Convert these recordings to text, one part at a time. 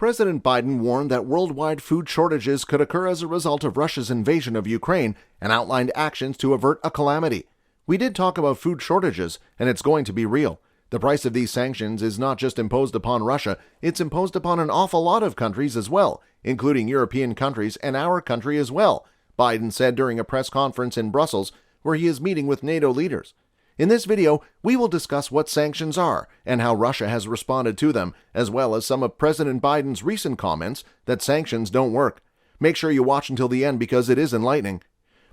President Biden warned that worldwide food shortages could occur as a result of Russia's invasion of Ukraine and outlined actions to avert a calamity. We did talk about food shortages, and it's going to be real. The price of these sanctions is not just imposed upon Russia, it's imposed upon an awful lot of countries as well, including European countries and our country as well, Biden said during a press conference in Brussels where he is meeting with NATO leaders. In this video, we will discuss what sanctions are and how Russia has responded to them, as well as some of President Biden's recent comments that sanctions don't work. Make sure you watch until the end because it is enlightening.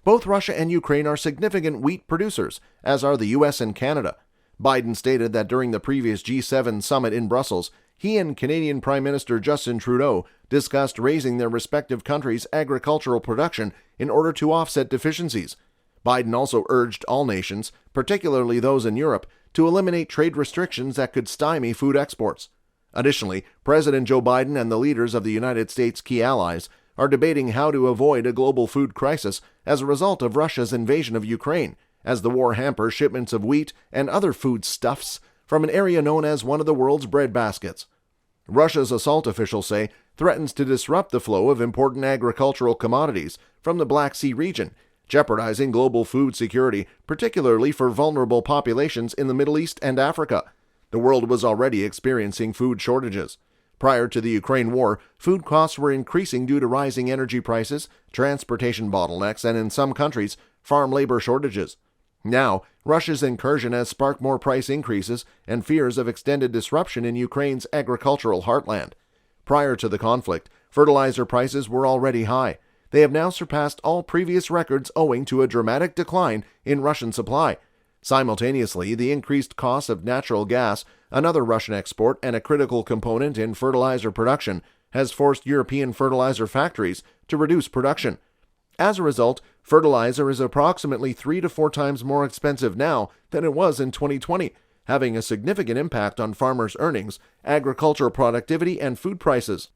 Both Russia and Ukraine are significant wheat producers, as are the US and Canada. Biden stated that during the previous G7 summit in Brussels, he and Canadian Prime Minister Justin Trudeau discussed raising their respective countries' agricultural production in order to offset deficiencies. Biden also urged all nations, particularly those in Europe, to eliminate trade restrictions that could stymie food exports. Additionally, President Joe Biden and the leaders of the United States' key allies are debating how to avoid a global food crisis as a result of Russia's invasion of Ukraine, as the war hampers shipments of wheat and other foodstuffs from an area known as one of the world's breadbaskets. Russia's assault, officials say, threatens to disrupt the flow of important agricultural commodities from the Black Sea region, jeopardizing global food security, particularly for vulnerable populations in the Middle East and Africa. The world was already experiencing food shortages. Prior to the Ukraine war, food costs were increasing due to rising energy prices, transportation bottlenecks, and in some countries, farm labor shortages. Now, Russia's incursion has sparked more price increases and fears of extended disruption in Ukraine's agricultural heartland. Prior to the conflict, fertilizer prices were already high. They have now surpassed all previous records owing to a dramatic decline in Russian supply. Simultaneously, the increased cost of natural gas, another Russian export and a critical component in fertilizer production, has forced European fertilizer factories to reduce production. As a result, fertilizer is approximately 3 to 4 times more expensive now than it was in 2020, having a significant impact on farmers' earnings, agricultural productivity, and food prices.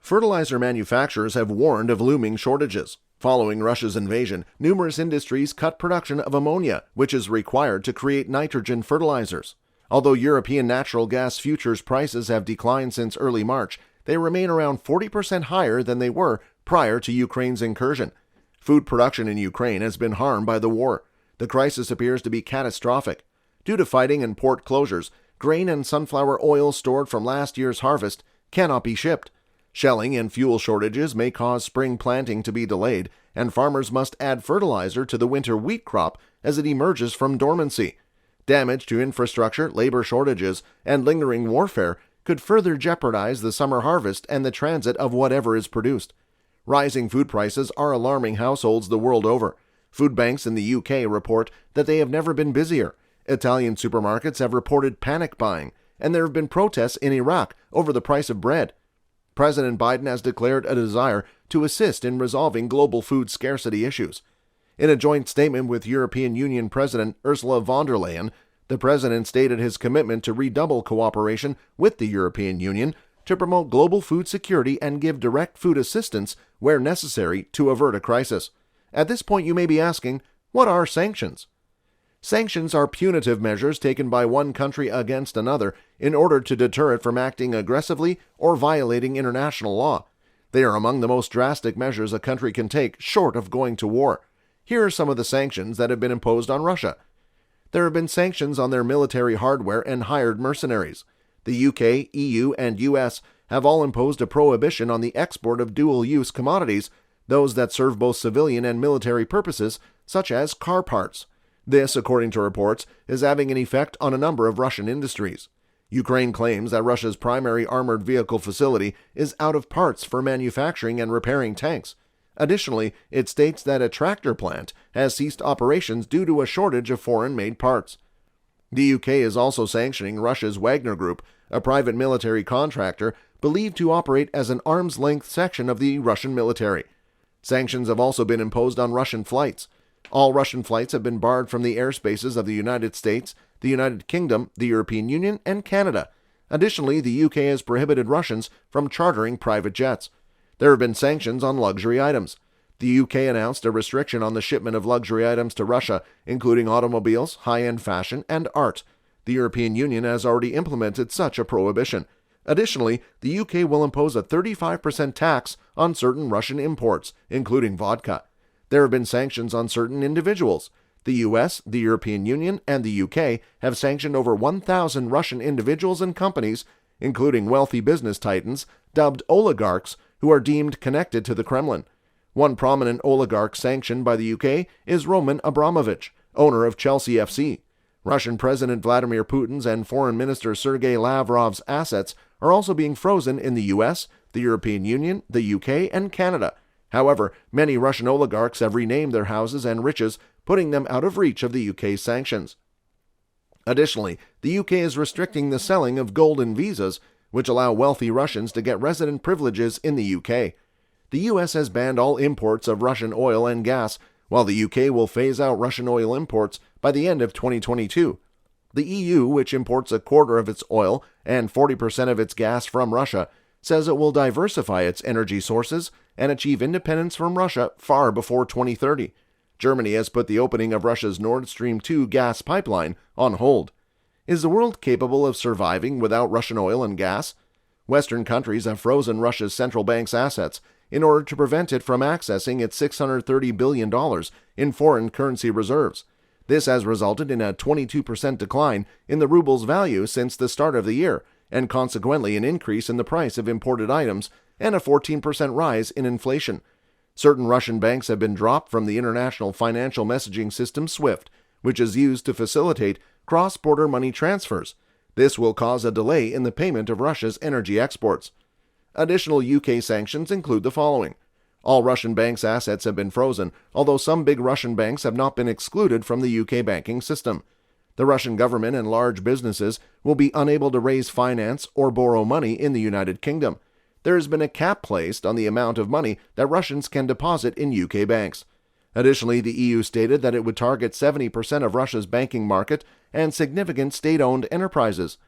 Fertilizer manufacturers have warned of looming shortages. Following Russia's invasion, numerous industries cut production of ammonia, which is required to create nitrogen fertilizers. Although European natural gas futures prices have declined since early March, they remain around 40% higher than they were prior to Ukraine's incursion. Food production in Ukraine has been harmed by the war. The crisis appears to be catastrophic. Due to fighting and port closures, grain and sunflower oil stored from last year's harvest cannot be shipped. Shelling and fuel shortages may cause spring planting to be delayed, and farmers must add fertilizer to the winter wheat crop as it emerges from dormancy. Damage to infrastructure, labor shortages, and lingering warfare could further jeopardize the summer harvest and the transit of whatever is produced. Rising food prices are alarming households the world over. Food banks in the UK report that they have never been busier. Italian supermarkets have reported panic buying, and there have been protests in Iraq over the price of bread. President Biden has declared a desire to assist in resolving global food scarcity issues. In a joint statement with European Union President Ursula von der Leyen, the president stated his commitment to redouble cooperation with the European Union to promote global food security and give direct food assistance where necessary to avert a crisis. At this point, you may be asking, what are sanctions? Sanctions are punitive measures taken by one country against another in order to deter it from acting aggressively or violating international law. They are among the most drastic measures a country can take short of going to war. Here are some of the sanctions that have been imposed on Russia. There have been sanctions on their military hardware and hired mercenaries. The UK, EU, and US have all imposed a prohibition on the export of dual-use commodities, those that serve both civilian and military purposes, such as car parts. This, according to reports, is having an effect on a number of Russian industries. Ukraine claims that Russia's primary armored vehicle facility is out of parts for manufacturing and repairing tanks. Additionally, it states that a tractor plant has ceased operations due to a shortage of foreign-made parts. The UK is also sanctioning Russia's Wagner Group, a private military contractor believed to operate as an arm's-length section of the Russian military. Sanctions have also been imposed on Russian flights. All Russian flights have been barred from the airspaces of the United States, the United Kingdom, the European Union, and Canada. Additionally, the UK has prohibited Russians from chartering private jets. There have been sanctions on luxury items. The UK announced a restriction on the shipment of luxury items to Russia, including automobiles, high-end fashion, and art. The European Union has already implemented such a prohibition. Additionally, the UK will impose a 35% tax on certain Russian imports, including vodka. There have been sanctions on certain individuals. The US, the European Union, and the UK have sanctioned over 1,000 Russian individuals and companies, including wealthy business titans dubbed oligarchs, who are deemed connected to the Kremlin. One prominent oligarch sanctioned by the UK is Roman Abramovich, owner of Chelsea FC. Russian President Vladimir Putin's and Foreign Minister Sergei Lavrov's assets are also being frozen in the US, the European Union, the UK, and Canada. However, many Russian oligarchs have renamed their houses and riches, putting them out of reach of the UK's sanctions. Additionally, the UK is restricting the selling of golden visas, which allow wealthy Russians to get resident privileges in the UK. The US has banned all imports of Russian oil and gas, while the UK will phase out Russian oil imports by the end of 2022. The EU, which imports a quarter of its oil and 40% of its gas from Russia, says it will diversify its energy sources and achieve independence from Russia far before 2030. Germany has put the opening of Russia's Nord Stream 2 gas pipeline on hold. Is the world capable of surviving without Russian oil and gas? Western countries have frozen Russia's central bank's assets in order to prevent it from accessing its $630 billion in foreign currency reserves. This has resulted in a 22% decline in the ruble's value since the start of the year, and consequently an increase in the price of imported items and a 14% rise in inflation. Certain Russian banks have been dropped from the international financial messaging system SWIFT, which is used to facilitate cross-border money transfers. This will cause a delay in the payment of Russia's energy exports. Additional UK sanctions include the following. All Russian banks' assets have been frozen, although some big Russian banks have not been excluded from the UK banking system. The Russian government and large businesses will be unable to raise finance or borrow money in the United Kingdom. There has been a cap placed on the amount of money that Russians can deposit in UK banks. Additionally, the EU stated that it would target 70% of Russia's banking market and significant state-owned enterprises.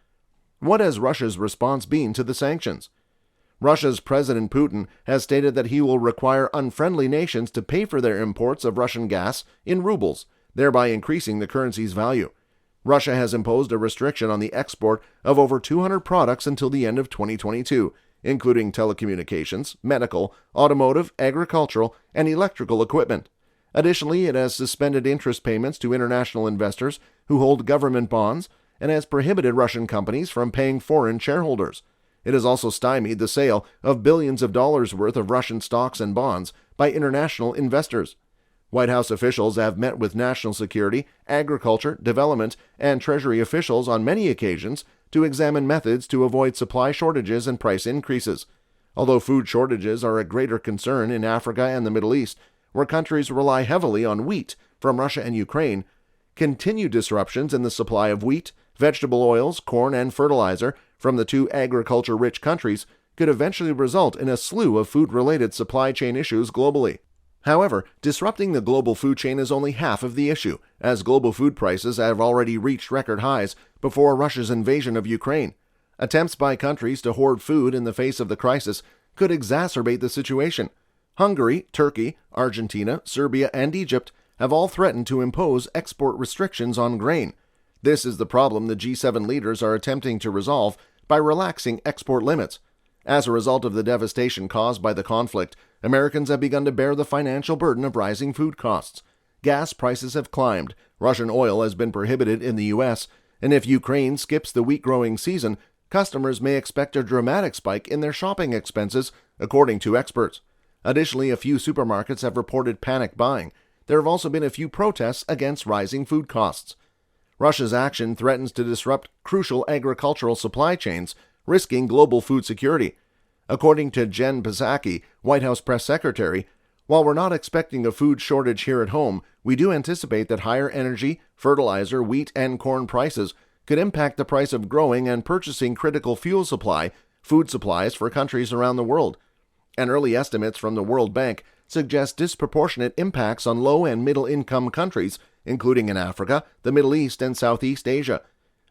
What has Russia's response been to the sanctions? Russia's President Putin has stated that he will require unfriendly nations to pay for their imports of Russian gas in rubles, thereby increasing the currency's value. Russia has imposed a restriction on the export of over 200 products until the end of 2022, including telecommunications, medical, automotive, agricultural, and electrical equipment. Additionally, it has suspended interest payments to international investors who hold government bonds and has prohibited Russian companies from paying foreign shareholders. It has also stymied the sale of billions of dollars worth of Russian stocks and bonds by international investors. White House officials have met with national security, agriculture, development, and Treasury officials on many occasions to examine methods to avoid supply shortages and price increases. Although food shortages are a greater concern in Africa and the Middle East, where countries rely heavily on wheat from Russia and Ukraine, continued disruptions in the supply of wheat, vegetable oils, corn, and fertilizer from the two agriculture-rich countries could eventually result in a slew of food-related supply chain issues globally. However, disrupting the global food chain is only half of the issue, as global food prices have already reached record highs before Russia's invasion of Ukraine. Attempts by countries to hoard food in the face of the crisis could exacerbate the situation. Hungary, Turkey, Argentina, Serbia, and Egypt have all threatened to impose export restrictions on grain. This is the problem the G7 leaders are attempting to resolve by relaxing export limits. As a result of the devastation caused by the conflict, Americans have begun to bear the financial burden of rising food costs. Gas prices have climbed, Russian oil has been prohibited in the U.S., and if Ukraine skips the wheat-growing season, customers may expect a dramatic spike in their shopping expenses, according to experts. Additionally, a few supermarkets have reported panic buying. There have also been a few protests against rising food costs. Russia's action threatens to disrupt crucial agricultural supply chains, risking global food security. According to Jen Psaki, White House press secretary, while we're not expecting a food shortage here at home, we do anticipate that higher energy, fertilizer, wheat, and corn prices could impact the price of growing and purchasing critical fuel supply, food supplies for countries around the world. And early estimates from the World Bank suggest disproportionate impacts on low and middle-income countries, including in Africa, the Middle East, and Southeast Asia.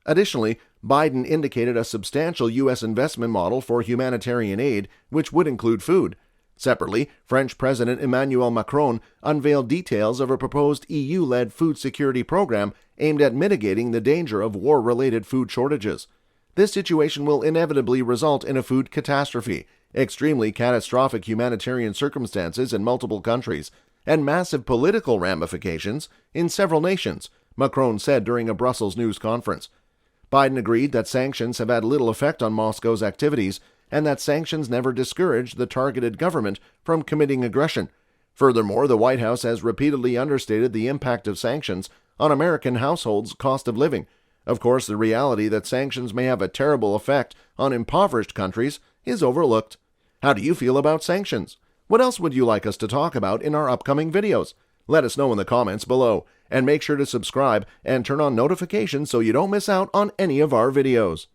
Additionally, Biden indicated a substantial U.S. investment model for humanitarian aid, which would include food. Separately, French President Emmanuel Macron unveiled details of a proposed EU-led food security program aimed at mitigating the danger of war-related food shortages. This situation will inevitably result in a food catastrophe, extremely catastrophic humanitarian circumstances in multiple countries, and massive political ramifications in several nations, Macron said during a Brussels news conference. Biden agreed that sanctions have had little effect on Moscow's activities and that sanctions never discouraged the targeted government from committing aggression. Furthermore, the White House has repeatedly understated the impact of sanctions on American households' cost of living. Of course, the reality that sanctions may have a terrible effect on impoverished countries is overlooked. How do you feel about sanctions? What else would you like us to talk about in our upcoming videos? Let us know in the comments below, and make sure to subscribe and turn on notifications so you don't miss out on any of our videos.